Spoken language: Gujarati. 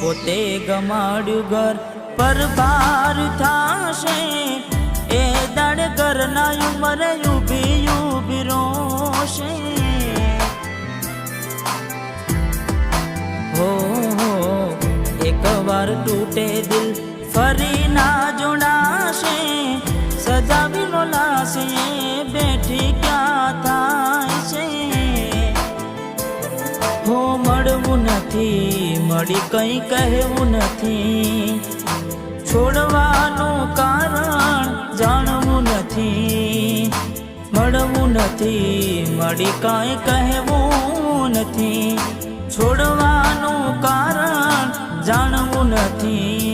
પોતે ગમાડ્યું ઘર પર ભાર થાશે એ દાડે ઘરના ઉંમરે ઊભી ઊભી રોશે હો એક વાર તૂટે દિલ ફરી ના જોડાશે સજાવીનો લાશે બેઠી ક્યાં થાય છે હો મળવું નથી મળી કંઈ કહેવું નથી છોડવાનું કારણ જાણવું નથી મળવું નથી મળી કાંઈ કહેવું નથી છોડવાનું કારણ જાણવું નથી